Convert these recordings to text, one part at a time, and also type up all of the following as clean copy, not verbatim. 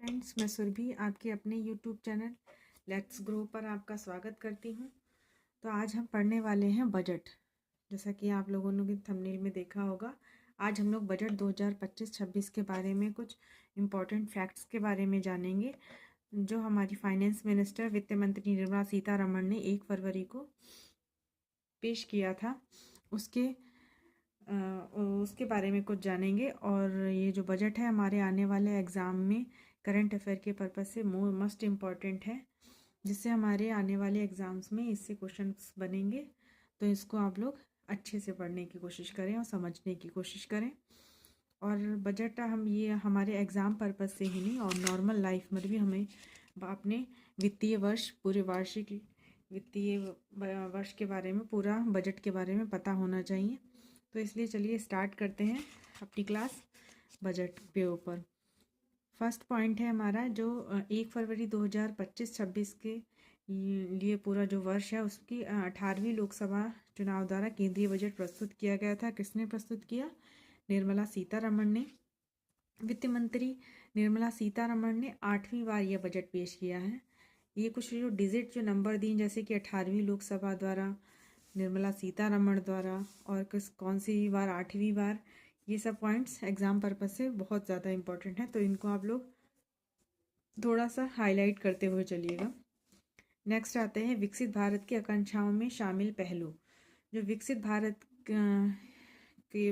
Friends, मैं सुरभि आपके अपने यूट्यूब चैनल लेट्स ग्रो पर आपका स्वागत करती हूँ। तो आज हम पढ़ने वाले हैं बजट। जैसा कि आप लोगों ने थंबनेल में देखा होगा, आज हम लोग बजट 2025-26 के बारे में कुछ इम्पॉर्टेंट फैक्ट्स के बारे में जानेंगे, जो हमारी फाइनेंस मिनिस्टर वित्त मंत्री निर्मला सीतारमण ने 1 फरवरी को पेश किया था। उसके बारे में कुछ जानेंगे। और ये जो बजट है हमारे आने वाले एग्ज़ाम में करंट अफेयर के पर्पज़ से मस्ट इम्पॉर्टेंट है, जिससे हमारे आने वाले एग्ज़ाम्स में इससे क्वेश्चंस बनेंगे। तो इसको आप लोग अच्छे से पढ़ने की कोशिश करें और समझने की कोशिश करें। और बजट ये हमारे एग्ज़ाम पर्पज़ से ही नहीं, और नॉर्मल लाइफ में भी हमें अपने वित्तीय वर्ष पूरे वार्षिक वित्तीय वर्ष के बारे में, पूरा बजट के बारे में पता होना चाहिए। तो इसलिए चलिए स्टार्ट करते हैं अपनी क्लास बजट के ऊपर। फर्स्ट पॉइंट है हमारा, जो 1 फरवरी 2025-26 के लिए पूरा जो वर्ष है, उसकी 18वीं लोकसभा चुनाव द्वारा केंद्रीय बजट प्रस्तुत किया गया था। किसने प्रस्तुत किया? निर्मला सीतारमण ने। वित्त मंत्री निर्मला सीतारमण ने 8वीं बार यह बजट पेश किया है। ये कुछ जो डिजिट जो नंबर दी, जैसे कि 18वीं लोकसभा द्वारा, निर्मला सीतारमण द्वारा, और कौन सी बार 8वीं बार, ये सब पॉइंट्स एग्ज़ाम पर्पज़ से बहुत ज़्यादा इम्पोर्टेंट है। तो इनको आप लोग थोड़ा सा हाईलाइट करते हुए चलिएगा। नेक्स्ट आते हैं विकसित भारत की आकांक्षाओं में शामिल पहलू। जो विकसित भारत के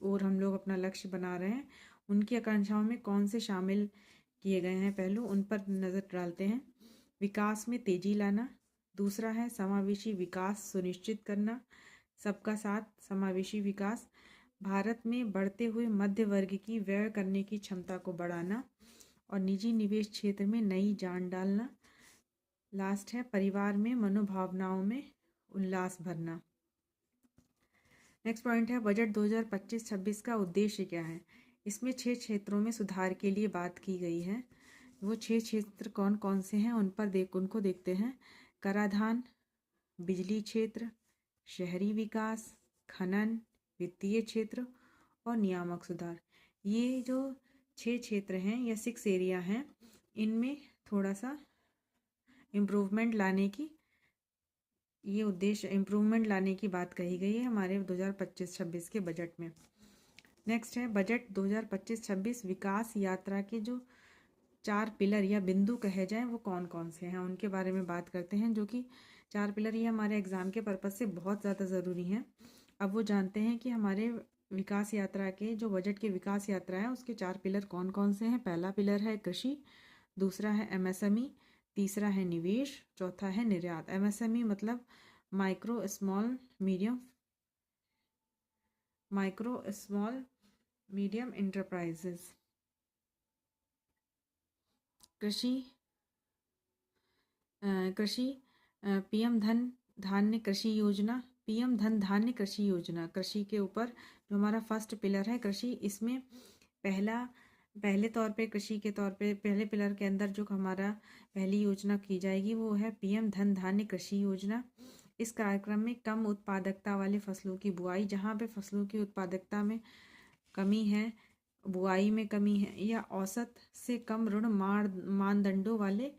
और हम लोग अपना लक्ष्य बना रहे हैं, उनकी आकांक्षाओं में कौन से शामिल किए गए हैं पहलू, उन पर नज़र डालते हैं। विकास में तेजी लाना, दूसरा है समावेशी विकास सुनिश्चित करना, सबका साथ समावेशी विकास, भारत में बढ़ते हुए मध्य वर्ग की व्यय करने की क्षमता को बढ़ाना, और निजी निवेश क्षेत्र में नई जान डालना। लास्ट है परिवार में मनोभावनाओं में उल्लास भरना। नेक्स्ट पॉइंट है बजट 2025-26 का उद्देश्य क्या है। इसमें 6 क्षेत्रों में सुधार के लिए बात की गई है। वो 6 क्षेत्र कौन कौन से हैं उनको देखते हैं। कराधान, बिजली क्षेत्र, शहरी विकास, खनन, वित्तीय क्षेत्र और नियामक सुधार। ये जो 6 क्षेत्र हैं या 6 एरिया हैं, इनमें थोड़ा सा इम्प्रूवमेंट लाने की, ये उद्देश्य इम्प्रूवमेंट लाने की बात कही गई है हमारे 2025-26 के बजट में। नेक्स्ट है बजट 2025-26 विकास यात्रा के जो 4 पिलर या बिंदु कहे जाएं, वो कौन कौन से हैं, उनके बारे में बात करते हैं। जो कि 4 पिलर ये हमारे एग्ज़ाम के पर्पज़ से बहुत ज़्यादा ज़रूरी हैं। अब वो जानते हैं कि हमारे विकास यात्रा के, जो बजट की विकास यात्रा है, उसके 4 पिलर कौन कौन से हैं। पहला पिलर है कृषि, दूसरा है MSME, तीसरा है निवेश, चौथा है निर्यात। MSME मतलब माइक्रो स्मॉल मीडियम इंटरप्राइजेस। कृषि पीएम धन धान्य कृषि योजना, कृषि के ऊपर जो हमारा फर्स्ट पिलर है कृषि, इसमें पहले तौर पे कृषि के तौर पे पहले पिलर के अंदर जो हमारा पहली योजना की जाएगी, वो है पीएम धन धान्य कृषि योजना। इस कार्यक्रम में कम उत्पादकता वाले फसलों की बुआई, जहाँ पे फसलों की उत्पादकता में कमी है, बुआई में कमी है, या औसत से कम ऋण मानदंडों वाले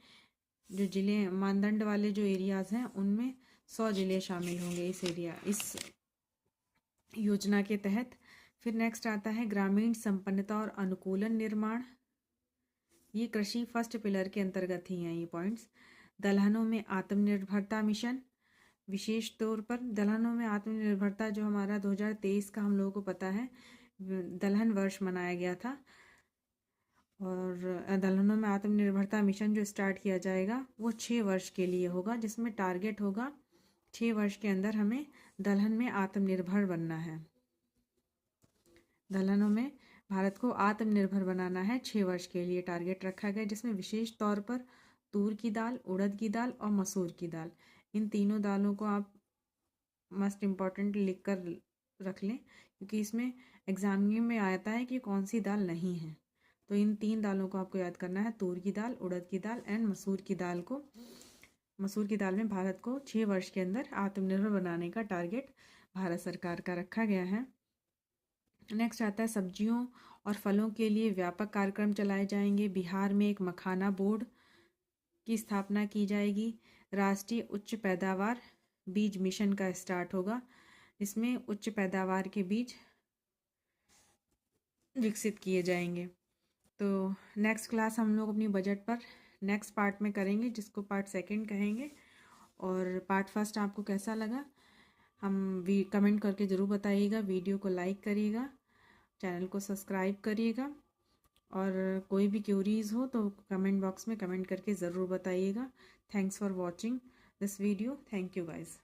जो जिले, मानदंड वाले जो एरियाज हैं, उनमें 100 जिले शामिल होंगे इस योजना के तहत। फिर नेक्स्ट आता है ग्रामीण संपन्नता और अनुकूलन निर्माण। ये कृषि फर्स्ट पिलर के अंतर्गत ही हैं ये पॉइंट्स। दलहनों में आत्मनिर्भरता मिशन, विशेष तौर पर दलहनों में आत्मनिर्भरता, जो हमारा 2023 का हम लोगों को पता है दलहन वर्ष मनाया गया था, और दलहनों में आत्मनिर्भरता मिशन जो स्टार्ट किया जाएगा, वो 6 वर्ष के लिए होगा, जिसमें टारगेट होगा 6 वर्ष के अंदर हमें दलहन में आत्मनिर्भर बनना है। दलहनों में भारत को आत्मनिर्भर बनाना है, 6 वर्ष के लिए टारगेट रखा गया, जिसमें विशेष तौर पर तूर की दाल, उड़द की दाल और मसूर की दाल, इन तीनों दालों को आप मस्ट इम्पॉर्टेंट लिख कर रख लें, क्योंकि इसमें एग्जाम में आता है कि कौन सी दाल नहीं है। तो इन 3 दालों को आपको याद करना है, तूर की दाल, उड़द की दाल एंड मसूर की दाल को। मसूर की दाल में भारत को 6 वर्ष के अंदर आत्मनिर्भर बनाने का टारगेट भारत सरकार का रखा गया है। नेक्स्ट आता है सब्जियों और फलों के लिए व्यापक कार्यक्रम चलाए जाएंगे। बिहार में एक मखाना बोर्ड की स्थापना की जाएगी। राष्ट्रीय उच्च पैदावार बीज मिशन का स्टार्ट होगा, इसमें उच्च पैदावार के बीज विकसित किए जाएंगे। तो नेक्स्ट क्लास हम लोग अपनी बजट पर नेक्स्ट पार्ट में करेंगे, जिसको पार्ट सेकंड कहेंगे। और पार्ट फर्स्ट आपको कैसा लगा कमेंट करके ज़रूर बताइएगा। वीडियो को लाइक करिएगा, चैनल को सब्सक्राइब करिएगा, और कोई भी क्यूरीज हो तो कमेंट बॉक्स में कमेंट करके ज़रूर बताइएगा। Thanks for watching this video. Thank you guys.